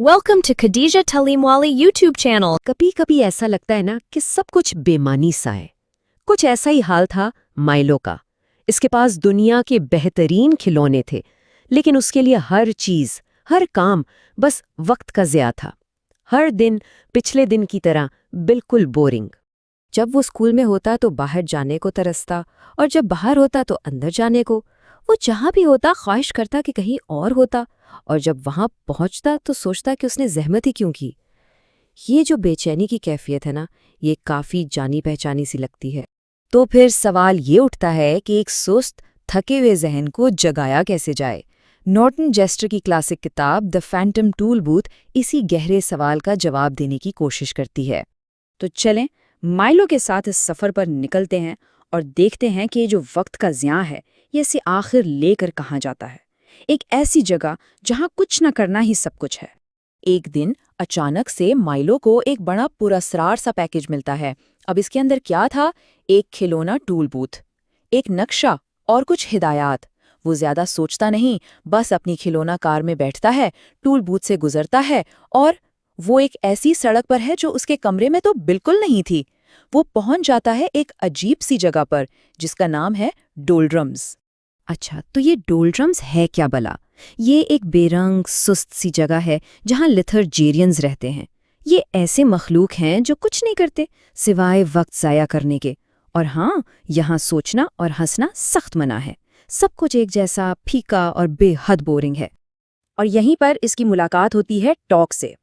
Welcome to Khadija Talimwali YouTube channel. कभी कभी ऐसा लगता है ना कि सब कुछ बेमानी सा है। कुछ ऐसा ही हाल था माइलो का। इसके पास दुनिया के बेहतरीन खिलौने थे, लेकिन उसके लिए हर चीज, हर काम बस वक्त का ज़िया था। हर दिन पिछले दिन की तरह बिल्कुल बोरिंग। जब वो स्कूल में होता तो बाहर जाने को तरसता, और जब बाहर होता तो अंदर जाने को। वो जहाँ भी होता ख्वाहिश करता कि कहीं और होता, और जब वहाँ पहुँचता तो सोचता कि उसने ज़हमत ही क्यों की। ये जो बेचैनी की कैफियत है ना, ये काफ़ी जानी पहचानी सी लगती है। तो फिर सवाल ये उठता है कि एक सुस्त, थके हुए जहन को जगाया कैसे जाए। नॉर्टन जेस्टर की क्लासिक किताब द फैंटम टूल बूथ इसी गहरे सवाल का जवाब देने की कोशिश करती है। तो चलें माइलो के साथ इस सफ़र पर निकलते हैं और देखते हैं कि ये जो वक्त का ज़िया है, ये इसे आखिर लेकर कहाँ जाता है। एक ऐसी जगह जहाँ कुछ न करना ही सब कुछ है। एक दिन अचानक से माइलो को एक बड़ा पुरस्कार सा पैकेज मिलता है। अब इसके अंदर क्या था? एक खिलौना टूल बूथ, एक नक्शा और कुछ हिदायत। वो ज्यादा सोचता नहीं, बस अपनी खिलौना कार में बैठता है, टूल बूथ से गुजरता है, और वो एक ऐसी सड़क पर है जो उसके कमरे में तो बिल्कुल नहीं थी। वो पहुंच जाता है एक अजीब सी जगह पर जिसका नाम है डोल्ड्रम्स। अच्छा, तो ये डोल्ड्रम्स है क्या भला? ये एक बेरंग सुस्त सी जगह है जहाँ लिथर्जेरियंस रहते हैं। ये ऐसे मखलूक हैं जो कुछ नहीं करते सिवाय वक्त ज़ाया करने के। और हाँ, यहाँ सोचना और हंसना सख्त मना है। सब कुछ एक जैसा फीका और बेहद बोरिंग है। और यहीं पर इसकी मुलाकात होती है टॉक से।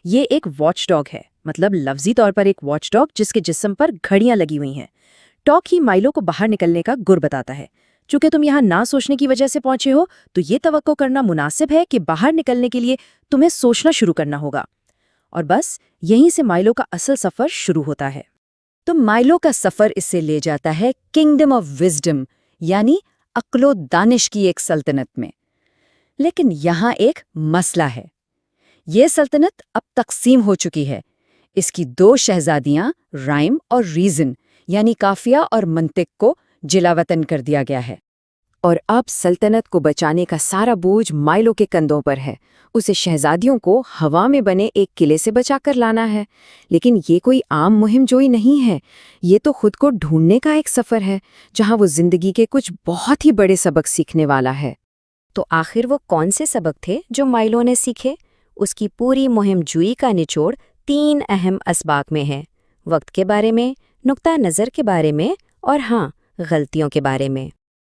ये एक वॉच डॉग है, मतलब लफ्जी तौर पर एक वॉच डॉग जिसके जिस्म पर घड़ियां लगी हुई हैं। टॉक ही माइलो को बाहर निकलने का गुर बताता है। चूंकि तुम यहाँ ना सोचने की वजह से पहुंचे हो, तो ये तवक्को करना मुनासिब है कि बाहर निकलने के लिए तुम्हें सोचना शुरू करना होगा। और बस यहीं से माइलो का असल सफ़र शुरू होता है। तो माइलो का सफ़र इससे ले जाता है किंगडम ऑफ विजडम, यानी अक्लो दानिश की एक सल्तनत में। लेकिन यहाँ एक मसला है। ये सल्तनत अब तकसीम हो चुकी है। इसकी दो शहजादियाँ राइम और रीज़न, यानी काफिया और मंतिक को जिलावतन कर दिया गया है। और अब सल्तनत को बचाने का सारा बोझ माइलो के कंधों पर है। उसे शहजादियों को हवा में बने एक किले से बचाकर लाना है। लेकिन ये कोई आम मुहिम जोई नहीं है। ये तो खुद को ढूंढने का एक सफ़र है, जहाँ वो जिंदगी के कुछ बहुत ही बड़े सबक सीखने वाला है। तो आखिर वो कौन से सबक थे जो माइलो ने सीखे? उसकी पूरी मुहिम जुई का निचोड़ 3 अहम असबाक में है: वक्त के बारे में, नुक्ता नज़र के बारे में, और हाँ, गलतियों के बारे में।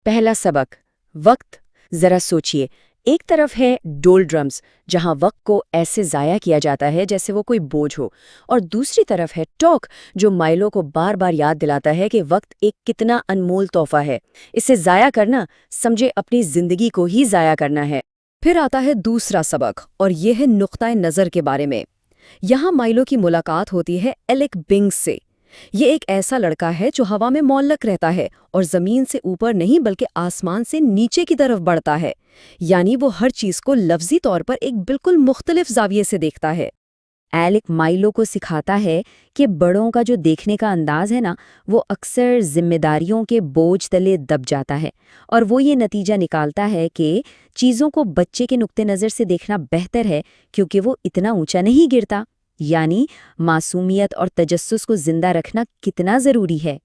पहला सबक, वक्त। जरा सोचिए, एक तरफ है डोल्ड्रम्स, जहां वक्त को ऐसे ज़ाया किया जाता है जैसे वो कोई बोझ हो, और दूसरी तरफ है टॉक, जो माइलो को बार बार याद दिलाता है कि वक्त एक कितना अनमोल तोहफा है। इसे ज़ाया करना समझे अपनी जिंदगी को ही ज़ाया करना है। फिर आता है दूसरा सबक, और ये है नुक्ता नज़र के बारे में। यहाँ माइलो की मुलाकात होती है एलिक बिंग्स से। ये एक ऐसा लड़का है जो हवा में मौल्लक रहता है और ज़मीन से ऊपर नहीं बल्कि आसमान से नीचे की तरफ बढ़ता है। यानी वो हर चीज़ को लफ्जी तौर पर एक बिल्कुल मुख्तलिफ ज़ाविये से देखता है। एलिक माइलो को सिखाता है कि बड़ों का जो देखने का अंदाज है ना, वो अक्सर जिम्मेदारियों के बोझ तले दब जाता है, और वो ये नतीजा निकालता है कि चीज़ों को बच्चे के नुक्ते नज़र से देखना बेहतर है, क्योंकि वो इतना ऊंचा नहीं गिरता। यानी मासूमियत और तजस्सुस को जिंदा रखना कितना ज़रूरी है।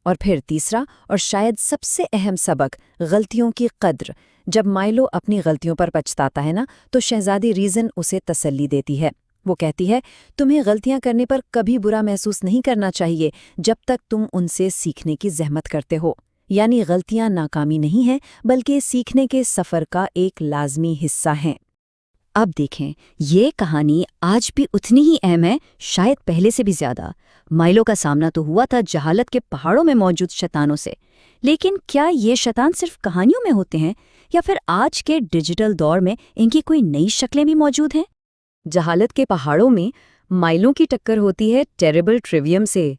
और फिर तीसरा और शायद सबसे अहम सबक, गलतियों की कद्र। जब माइलो अपनी गलतियों पर पछताता है ना, तो शहजादी रीज़न उसे तसल्ली देती है। वो कहती है, तुम्हें गलतियां करने पर कभी बुरा महसूस नहीं करना चाहिए जब तक तुम उनसे सीखने की ज़हमत करते हो। यानी गलतियां नाकामी नहीं हैं, बल्कि सीखने के सफ़र का एक लाजमी हिस्सा हैं। अब देखें, ये कहानी आज भी उतनी ही अहम है, शायद पहले से भी ज़्यादा। माइलो का सामना तो हुआ था जहालत के पहाड़ों में मौजूद शैतानों से, लेकिन क्या ये शैतान सिर्फ कहानियों में होते हैं, या फिर आज के डिजिटल दौर में इनकी कोई नई शक्लें भी मौजूद हैं? जहालत के पहाड़ों में माइलो की टक्कर होती है टेरेबल ट्रिवियम से।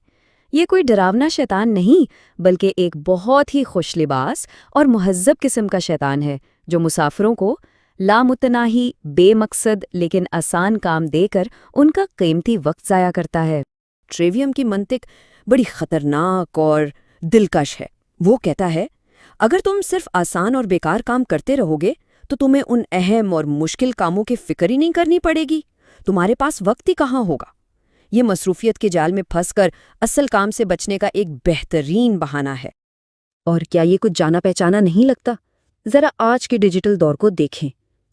ये कोई डरावना शैतान नहीं, बल्कि एक बहुत ही खुशलिबास और मुहज्जब किस्म का शैतान है, जो मुसाफिरों को लामुतनाही, बेमकसद लेकिन आसान काम देकर उनका कीमती वक्त ज़ाया करता है। ट्रिवियम की मंतिक बड़ी खतरनाक और दिलकश है। वो कहता है, अगर तुम सिर्फ आसान और बेकार काम करते रहोगे تو تمہیں ان اہم اور مشکل کاموں کی فکر ہی نہیں کرنی پڑے گی. تمہارے پاس وقت ہی کہاں ہوگا. یہ مصروفیت کے جال میں پھنس کر اصل کام سے بچنے کا ایک بہترین بہانہ ہے. اور کیا یہ کچھ جانا پہچانا نہیں لگتا؟ ذرا آج کے ڈیجیٹل دور کو دیکھیں.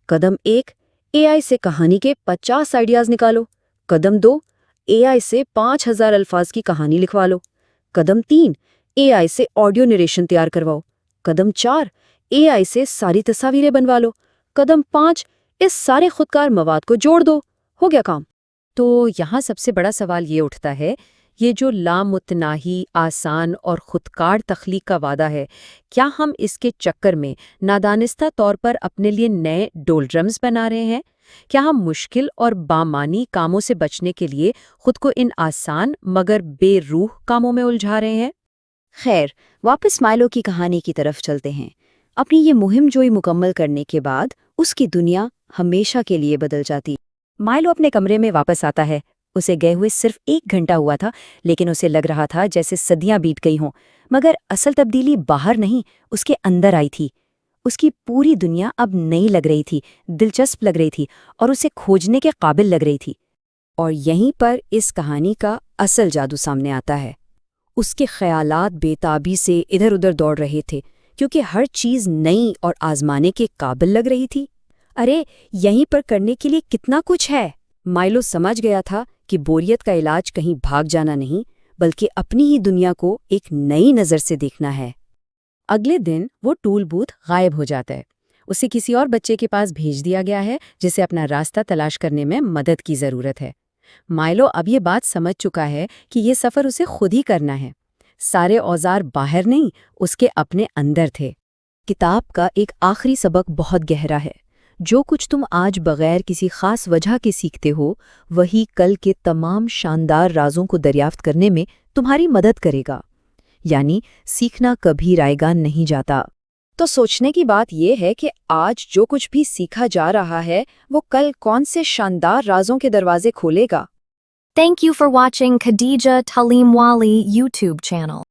قدم 1، اے آئی سے کہانی کے 50 آئیڈیاز نکالو. قدم 2، اے آئی سے 5000 الفاظ کی کہانی لکھوا لو. قدم 3، اے آئی سے آڈیو نریشن تیار کرواؤ. قدم 4، اے آئی سے ساری تصاویریں بنوا لو. قدم 5، اس سارے خودکار مواد کو جوڑ دو. ہو گیا کام. تو یہاں سب سے بڑا سوال یہ اٹھتا ہے، یہ جو لامتناہی، آسان اور خودکار تخلیق کا وعدہ ہے، کیا ہم اس کے چکر میں نادانستہ طور پر اپنے لیے نئے ڈولڈرمز بنا رہے ہیں؟ کیا ہم مشکل اور بامعنی کاموں سے بچنے کے لیے خود کو ان آسان مگر بے روح کاموں میں الجھا رہے ہیں؟ خیر، واپس مائلو کی کہانی کی طرف چلتے ہیں. اپنی یہ مہم جوئی مکمل کرنے کے بعد اس کی دنیا ہمیشہ کے لیے بدل جاتی. مائلو اپنے کمرے میں واپس آتا ہے. اسے گئے ہوئے صرف 1 گھنٹہ ہوا تھا، لیکن اسے لگ رہا تھا جیسے صدیاں بیت گئی ہوں. مگر اصل تبدیلی باہر نہیں، اس کے اندر آئی تھی. اس کی پوری دنیا اب نئی لگ رہی تھی، دلچسپ لگ رہی تھی اور اسے کھوجنے کے قابل لگ رہی تھی. اور یہیں پر اس کہانی کا اصل جادو سامنے آتا ہے. اس کے خیالات بے تابی سے ادھر ادھر دوڑ رہے تھے کیونکہ ہر چیز نئی اور آزمانے کے قابل لگ رہی تھی. ارے یہیں پر کرنے کے لیے کتنا کچھ ہے. مائلو سمجھ گیا تھا کہ بوریت کا علاج کہیں بھاگ جانا نہیں، بلکہ اپنی ہی دنیا کو ایک نئی نظر سے دیکھنا ہے. اگلے دن وہ ٹول بوتھ غائب ہو جاتا ہے. اسے کسی اور بچے کے پاس بھیج دیا گیا ہے جسے اپنا راستہ تلاش کرنے میں مدد کی ضرورت ہے. مائلو اب یہ بات سمجھ چکا ہے کہ یہ سفر اسے خود ہی کرنا ہے. سارے اوزار باہر نہیں، اس کے اپنے اندر تھے. کتاب کا ایک آخری سبق بہت گہرا ہے. جو کچھ تم آج بغیر کسی خاص وجہ کے سیکھتے ہو، وہی کل کے تمام شاندار رازوں کو دریافت کرنے میں تمہاری مدد کرے گا. یعنی سیکھنا کبھی رائے گان نہیں جاتا. تو سوچنے کی بات یہ ہے کہ آج جو کچھ بھی سیکھا جا رہا ہے وہ کل کون سے شاندار رازوں کے دروازے کھولے گا. Thank you for watching Khadija Talimwali YouTube channel.